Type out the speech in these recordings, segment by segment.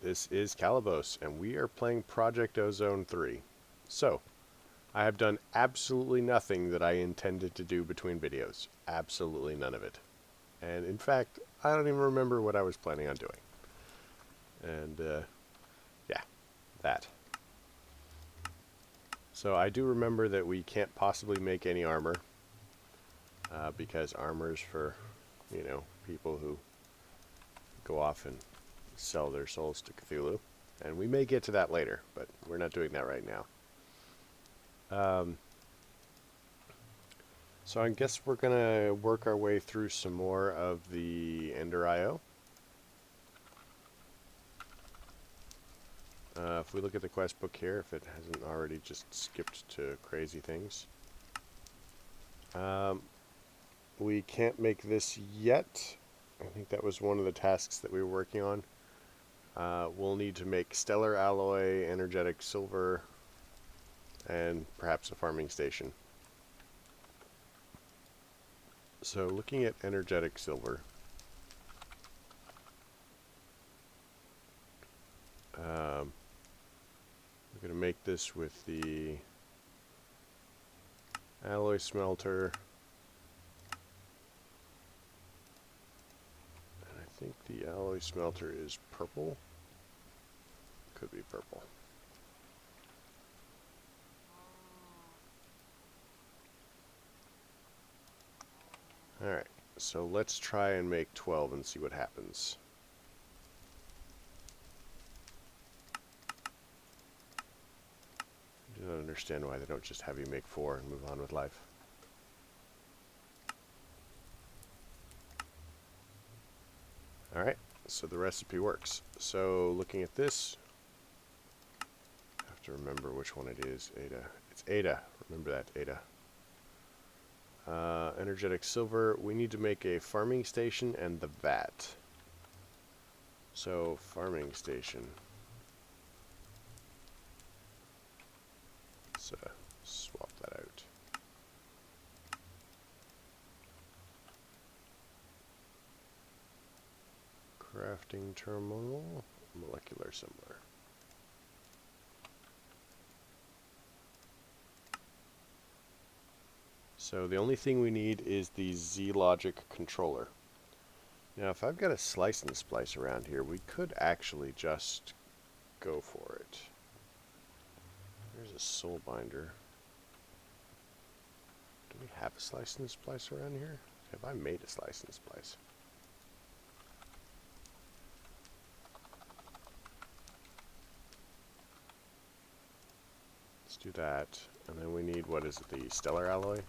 This is Calibos, and we are playing Project Ozone 3. So, I have done absolutely nothing that I intended to do between videos. Absolutely none of it. And in fact, I don't even remember what I was planning on doing. And, yeah, that. So I do remember that we can't possibly make any armor, because armor's for, people who go off and sell their souls to Cthulhu. And we may get to that later, but we're not doing that right now. So I guess we're going to work our way through some more of the Ender IO. If we look at the quest book here, if it hasn't already just skipped to crazy things. We can't make this yet. I think that was one of the tasks that we were working on. We'll need to make stellar alloy, energetic silver, and perhaps a farming station. So looking at energetic silver, we're going to make this with the alloy smelter. And I think the alloy smelter is purple. Could be purple. Alright, so let's try and make 12 and see what happens. I do not understand why they don't just have you make 4 and move on with life. Alright, so the recipe works. So looking at this, I have to remember which one it is. Ada. It's Ada. Remember that, Ada. Energetic silver. We need to make a farming station and the vat. So, farming station. Let's swap that out. Crafting terminal. Molecular similar. So the only thing we need is the Z-Logic controller. Now if I've got a slice and splice around here, we could actually just go for it. There's a soul binder. Do we have a slice and splice around here? Have I made a slice and splice? Let's do that. And then we need, what is it, the stellar alloy?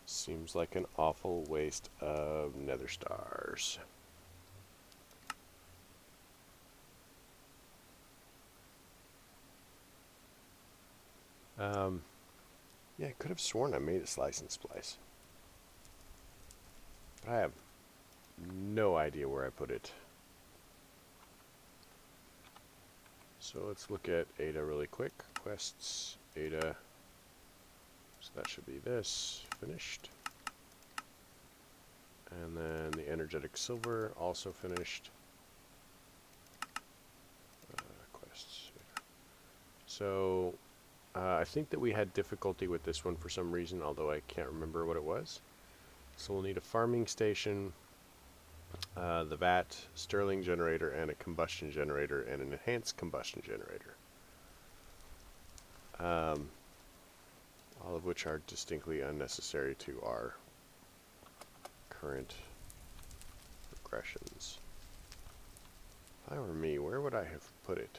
Seems like an awful waste of nether stars. Yeah, I could have sworn I made a slice and splice. But I have no idea where I put it. So let's look at Ada really quick. Quests, Ada. So that should be this, finished. And then the energetic silver, also finished. Quests. So, I think that we had difficulty with this one for some reason, although I can't remember what it was. So we'll need a farming station, the vat, Stirling generator, and a combustion generator, and an enhanced combustion generator. All of which are distinctly unnecessary to our current progressions. If I were me, where would I have put it?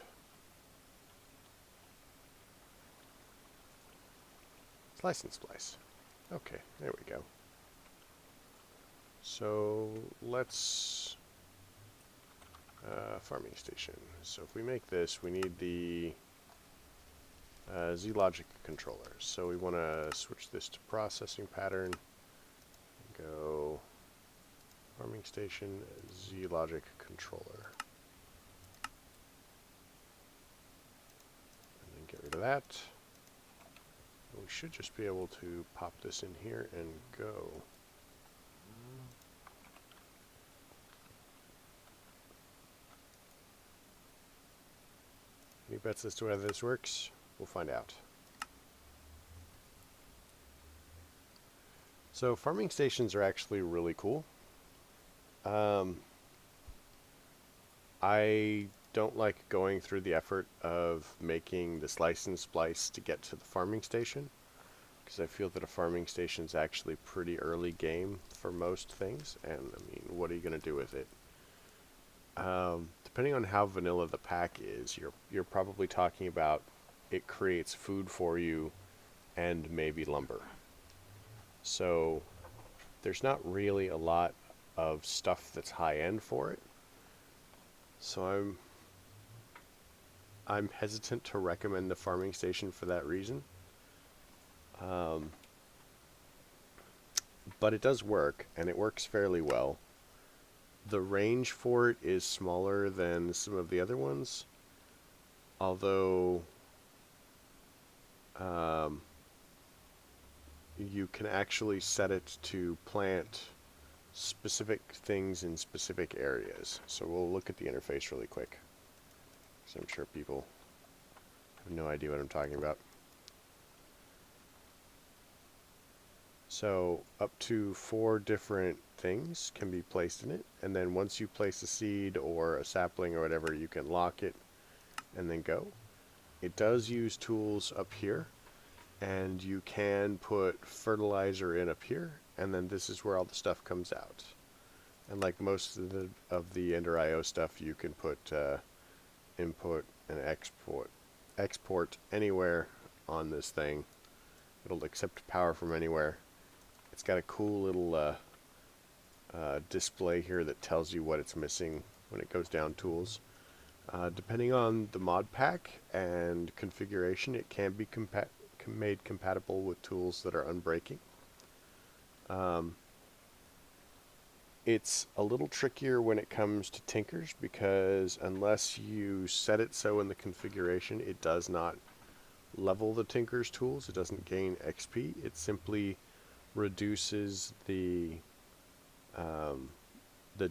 Slice and splice. Okay, there we go. So let's farming station. So if we make this, we need the Z-Logic controller. So we want to switch this to processing pattern. Go farming station, Z-Logic controller. And then get rid of that. we should just be able to pop this in here and go. Any bets as to whether this works? We'll find out. So farming stations are actually really cool. I don't like going through the effort of making the slice and splice to get to the farming station, because I feel that a farming station is actually pretty early game for most things, and I mean, what are you going to do with it? Depending on how vanilla the pack is, you're probably talking about it creates food for you and maybe lumber. So there's not really a lot of stuff that's high end for it. So I'm hesitant to recommend the farming station for that reason. But it does work, and it works fairly well. The range for it is smaller than some of the other ones, although you can actually set it to plant specific things in specific areas. So we'll look at the interface really quick, because I'm sure people have no idea what I'm talking about. So up to 4 different things can be placed in it, and then once you place a seed or a sapling or whatever, you can lock it and then go. It does use tools up here, and you can put fertilizer in up here, and then this is where all the stuff comes out. And like most of the Ender IO stuff, you can put input and export anywhere on this thing. It'll accept power from anywhere. It's got a cool little display here that tells you what it's missing when it goes down tools. Depending on the mod pack and configuration, it can be made compatible with tools that are unbreaking. It's a little trickier when it comes to tinkers, because unless you set it so in the configuration, it does not level the tinker's tools. It doesn't gain XP. It simply reduces the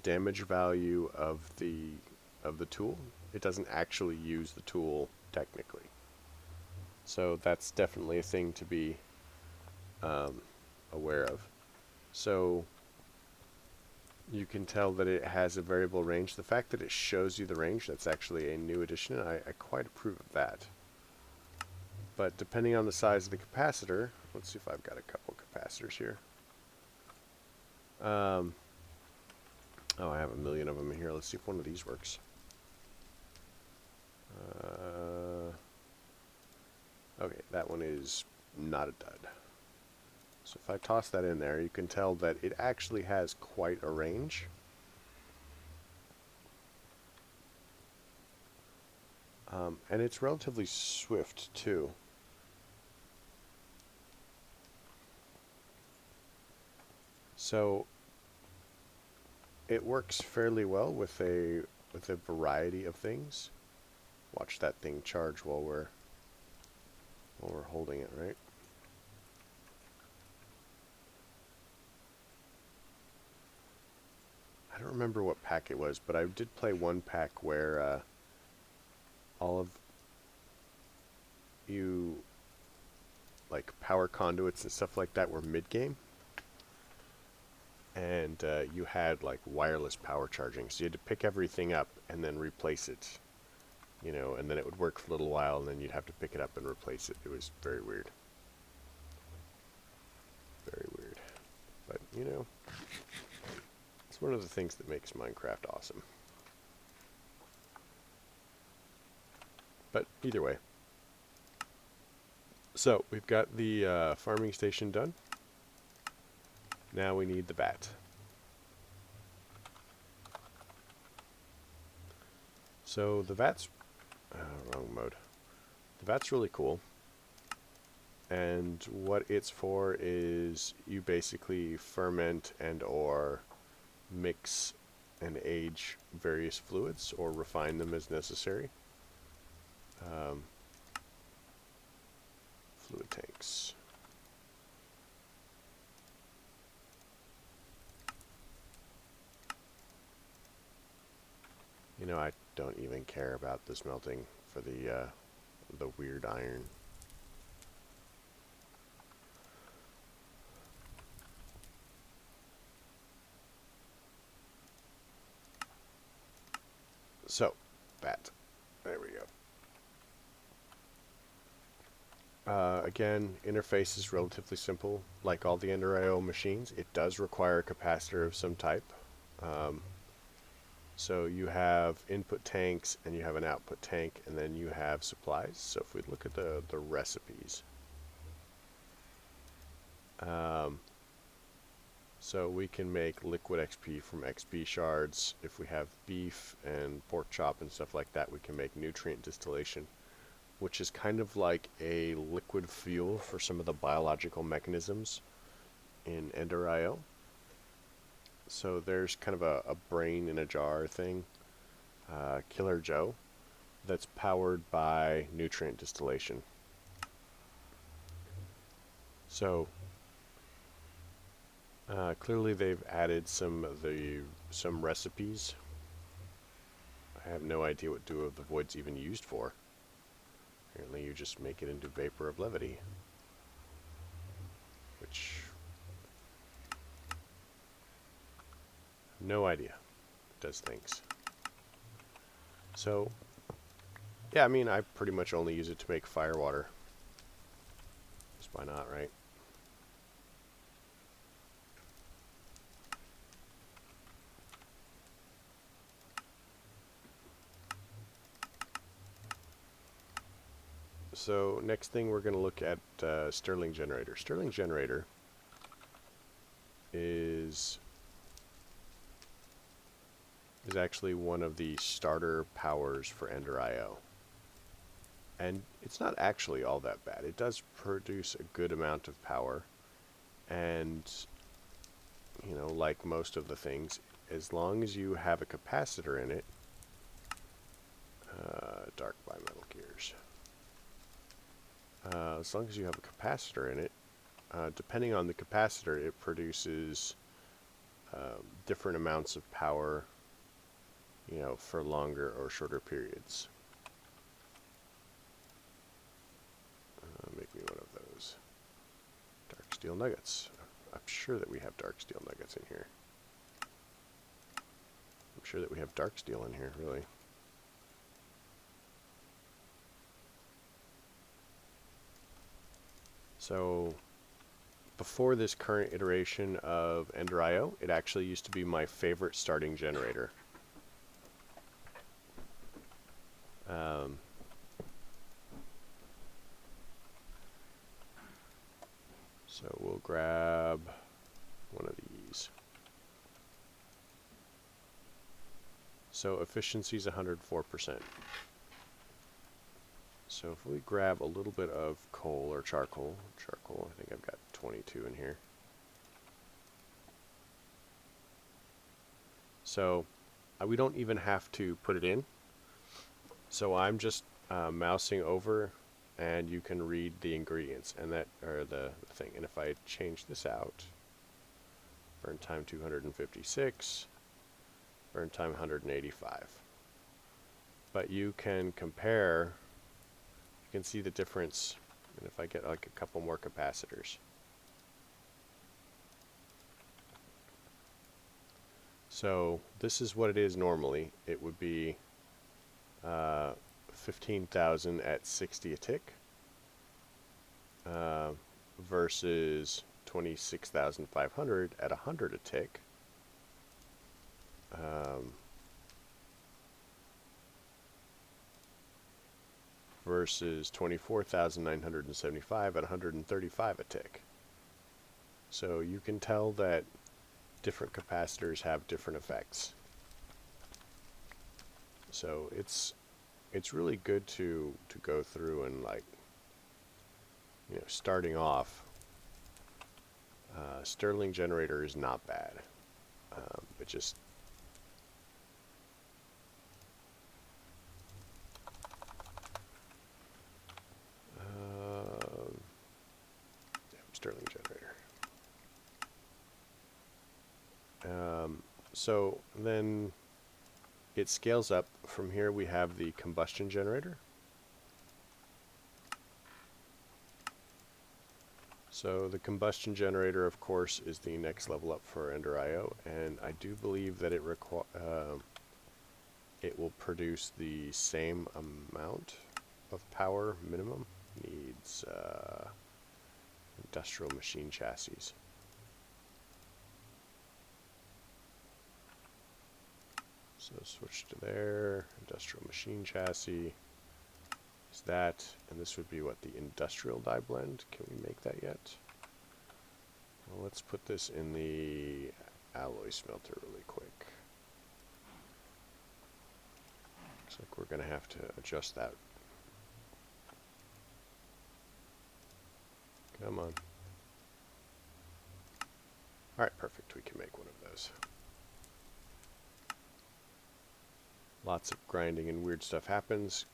damage value of the tool. It doesn't actually use the tool technically. So that's definitely a thing to be aware of. So you can tell that it has a variable range. The fact that it shows you the range, that's actually a new addition. I quite approve of that. But depending on the size of the capacitor, let's see if I've got a couple capacitors here. Oh, I have a million of them in here. Let's see if one of these works. Okay, that one is not a dud. So if I toss that in there, you can tell that it actually has quite a range. And it's relatively swift too. So it works fairly well with a variety of things. Watch that thing charge while we're holding it, right? I don't remember what pack it was, but I did play one pack where all of you, like power conduits and stuff like that, were mid-game. And you had like wireless power charging, so you had to pick everything up and then replace it, you know, and then it would work for a little while, and then you'd have to pick it up and replace it. It was very weird. Very weird. But, you know, it's one of the things that makes Minecraft awesome. But either way. So, we've got the farming station done. Now we need the vat. So the vat's wrong mode. The vat's really cool, and what it's for is you basically ferment and or mix and age various fluids or refine them as necessary. Fluid tanks. know, I don't even care about the smelting for the weird iron. So, that. There we go. Again, interface is relatively simple. Like all the Ender IO machines, it does require a capacitor of some type. So you have input tanks and you have an output tank, and then you have supplies. So if we look at the recipes, so we can make liquid XP from XP shards. If we have beef and pork chop and stuff like that, we can make nutrient distillation, which is kind of like a liquid fuel for some of the biological mechanisms in Ender IO. So there's kind of a brain in a jar thing, Killer Joe, that's powered by nutrient distillation. So clearly they've added some recipes. I have no idea what Dew of the Void's even used for. Apparently you just make it into Vapor of Levity, which, no idea. It does things. So, yeah, I mean, I pretty much only use it to make fire water. Just why not, right? So next thing we're going to look at Stirling Generator. Stirling Generator is actually one of the starter powers for Ender IO. And it's not actually all that bad. It does produce a good amount of power. And, you know, like most of the things, as long as you have a capacitor in it, dark bimetal gears. As long as you have a capacitor in it, depending on the capacitor, it produces different amounts of power, you know, for longer or shorter periods. Make me one of those. Dark steel nuggets. I'm sure that we have dark steel nuggets in here. I'm sure that we have dark steel in here, really. So, before this current iteration of Ender IO, it actually used to be my favorite starting generator. So we'll grab one of these. So efficiency is 104%. So if we grab a little bit of coal or charcoal, I think I've got 22 in here. So we don't even have to put it in. So I'm just mousing over, and you can read the ingredients and that, or the thing. And if I change this out, burn time 256, burn time 185. But you can compare. You can see the difference, and if I get like a couple more capacitors. So this is what it is normally. It would be 15,000 at 60 a tick versus 26,500 at 100 a tick. Versus 24,975 at 135 a tick. So you can tell that different capacitors have different effects. So it's really good to go through and, like, you know, starting off, Stirling Generator is not bad. It just Stirling Generator. So then it scales up. From here we have the combustion generator. So the combustion generator, of course, is the next level up for Ender IO, and I do believe that it will produce the same amount of power minimum. Needs industrial machine chassis. So switch to there, industrial machine chassis. Is that, and this would be what, the industrial die blend? Can we make that yet? Well, let's put this in the alloy smelter really quick. Looks like we're going to have to adjust that. Come on. Alright, perfect. We can make one of those. Lots of grinding and weird stuff happens.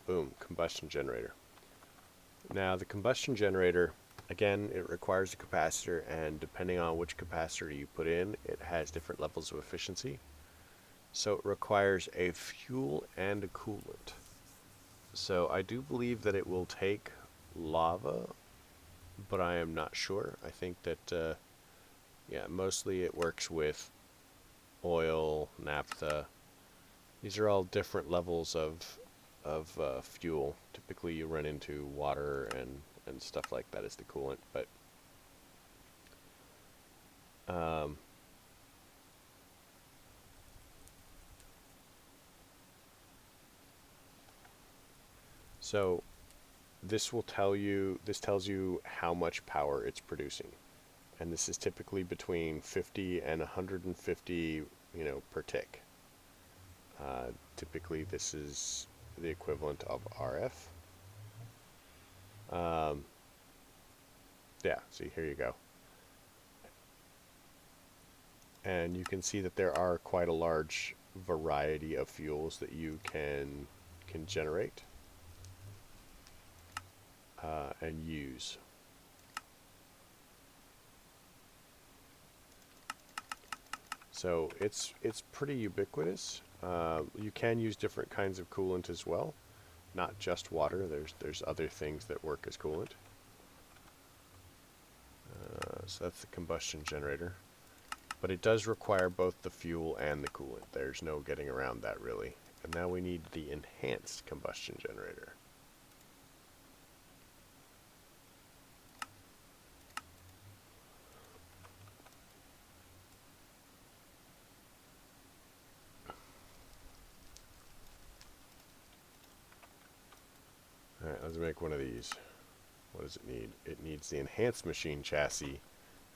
Boom, combustion generator. Now the combustion generator, again, it requires a capacitor, and depending on which capacitor you put in, it has different levels of efficiency. So it requires a fuel and a coolant. So I do believe that it will take lava, but I am not sure. I think that, yeah, mostly it works with oil, naphtha. These are all different levels of fuel. Typically you run into water and stuff like that as the coolant, but so this will tell you, this tells you how much power it's producing, and this is typically between 50 and 150, you know, per tick. Typically this is the equivalent of RF. Yeah, see, here you go. And you can see that there are quite a large variety of fuels that you can generate and use. So it's pretty ubiquitous. You can use different kinds of coolant as well, not just water. There's other things that work as coolant. So that's the combustion generator, but it does require both the fuel and the coolant. There's no getting around that really. And now we need the enhanced combustion generator. Alright, let's make one of these. What does it need? It needs the enhanced machine chassis,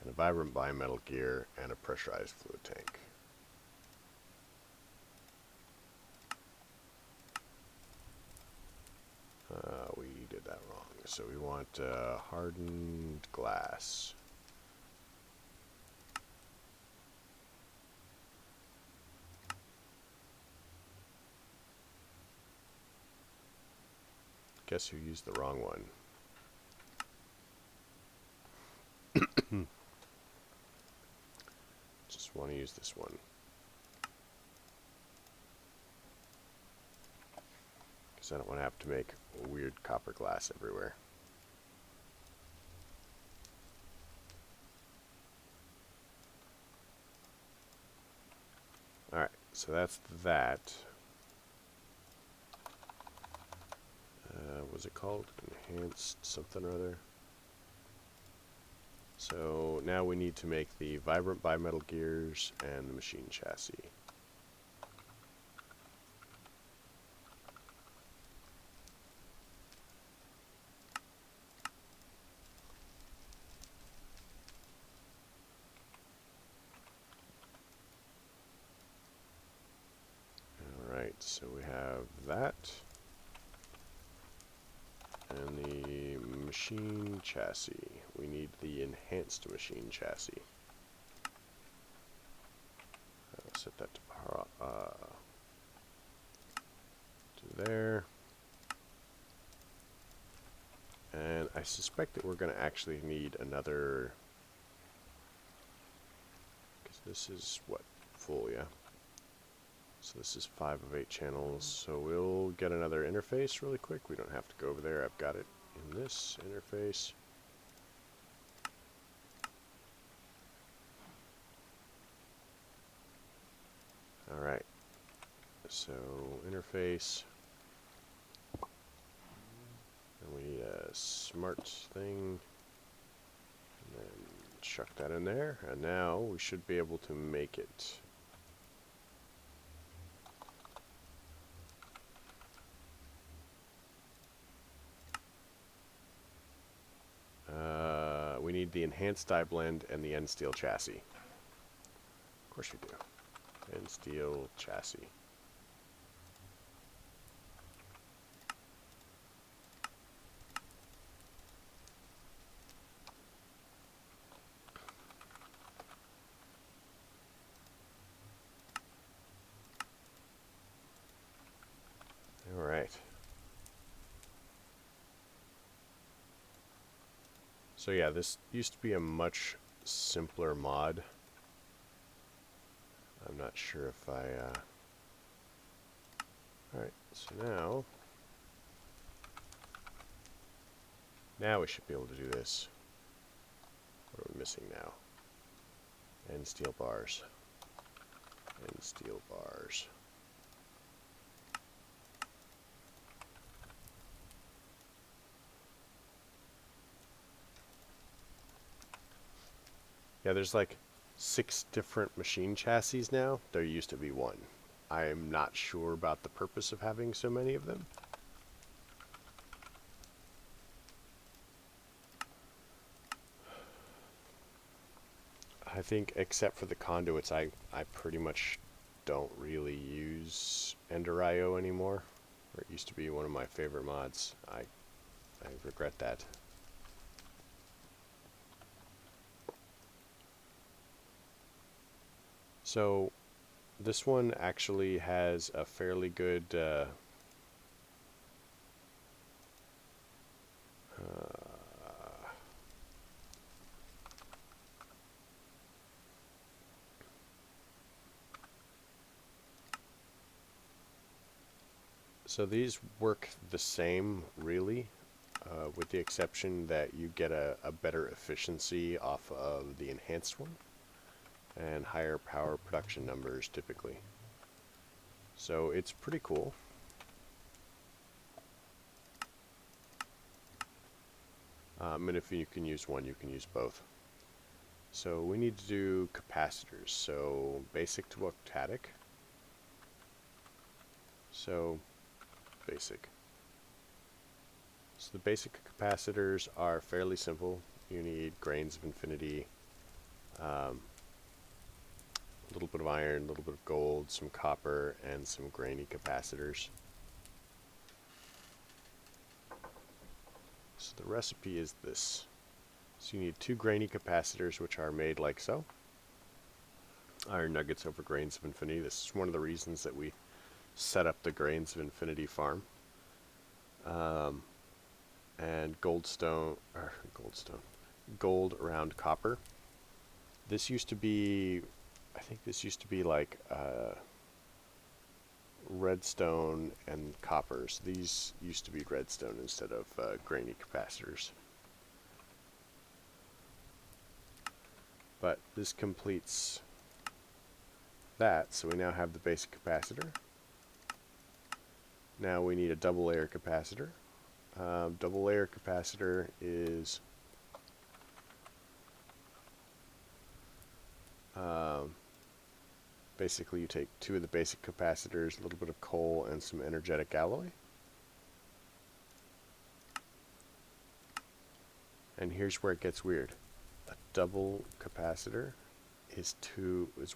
and a vibrant bimetal gear, and a pressurized fluid tank. We did that wrong. So we want hardened glass. Guess who used the wrong one? Just want to use this one. Because I don't want to have to make weird copper glass everywhere. Alright, so that's that. Was it called? Enhanced something or other. So now we need to make the vibrant bimetal gears and the machine chassis. Alright, so we have that. And the machine chassis. We need the enhanced machine chassis. I'll set that to there. And I suspect that we're going to actually need another, because this is what, full, yeah? So this is 5 of 8 channels, so we'll get another interface really quick. We don't have to go over there. I've got it in this interface. Alright, so interface, and we need a smart thing, and then chuck that in there, and now we should be able to make it. We need the enhanced die blend and the end steel chassis. Of course we do. End steel chassis. All right. So yeah, this used to be a much simpler mod. I'm not sure if I... Alright, so now we should be able to do this. What are we missing now? End steel bars. End steel bars. Yeah, there's like 6 different machine chassis now. There used to be 1. I'm not sure about the purpose of having so many of them. I think except for the conduits, I pretty much don't really use Ender IO anymore. Or it used to be one of my favorite mods. I regret that. So this one actually has a fairly good so these work the same, really, with the exception that you get a better efficiency off of the enhanced one and higher power production numbers typically. So it's pretty cool. And if you can use one, you can use both. So we need to do capacitors. So basic to octadic. So basic. So the basic capacitors are fairly simple. You need grains of infinity, a little bit of iron, a little bit of gold, some copper, and some grainy capacitors. So the recipe is this. So you need 2 grainy capacitors, which are made like so. Iron nuggets over grains of infinity. This is one of the reasons that we set up the grains of infinity farm. And gold around copper. This used to be, I think this used to be like redstone and coppers. These used to be redstone instead of grainy capacitors. But this completes that, so we now have the basic capacitor. Now we need a double layer capacitor. Double layer capacitor is basically you take 2 of the basic capacitors, a little bit of coal, and some energetic alloy. And here's where it gets weird. A double capacitor is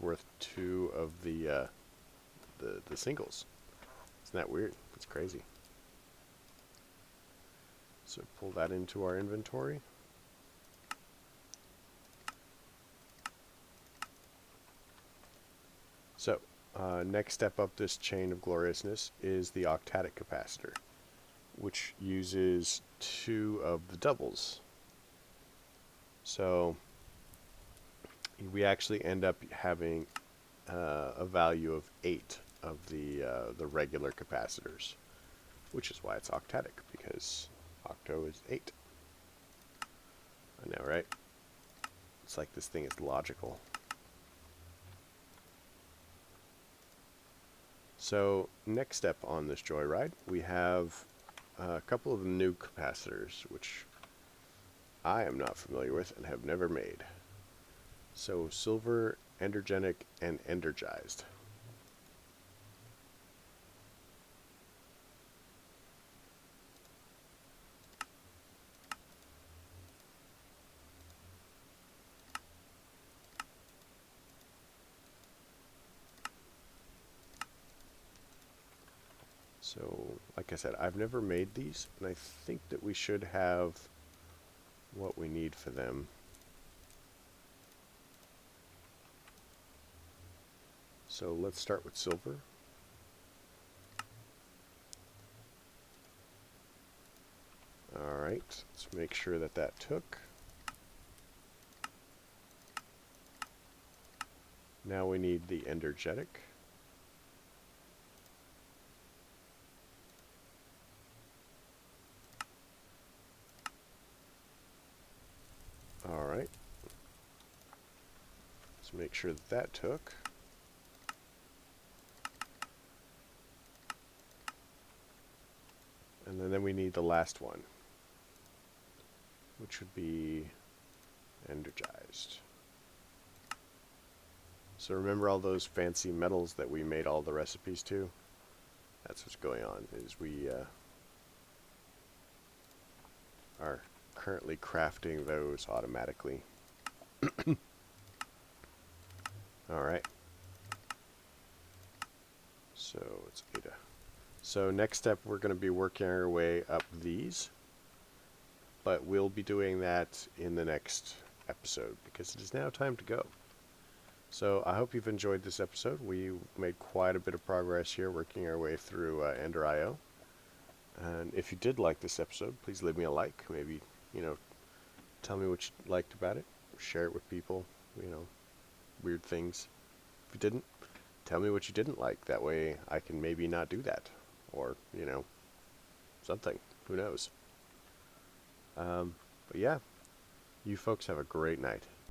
worth 2 of the singles. Isn't that weird? That's crazy. So pull that into our inventory. So next step up this chain of gloriousness is the octadic capacitor, which uses 2 of the doubles. So we actually end up having a value of 8 of the regular capacitors, which is why it's octatic, because octo is 8. I know, right? It's like this thing is logical. So next step on this joyride, we have a couple of new capacitors, which I am not familiar with and have never made. So silver, endergenic, and energized. So, like I said, I've never made these, and I think that we should have what we need for them. So let's start with silver. Alright, let's make sure that that took. Now we need the energetic. Alright. Let's make sure that that took. And then we need the last one, which would be energized. So remember all those fancy metals that we made all the recipes to? That's what's going on, is we are currently crafting those automatically. Alright. So it's Ada. So next step, we're going to be working our way up these, but we'll be doing that in the next episode, because it is now time to go. So I hope you've enjoyed this episode. We made quite a bit of progress here working our way through Ender.io. And if you did like this episode, please leave me a like. Maybe, tell me what you liked about it. Share it with people, weird things. If you didn't, tell me what you didn't like. That way I can maybe not do that. Or, something. Who knows? But yeah, you folks have a great night.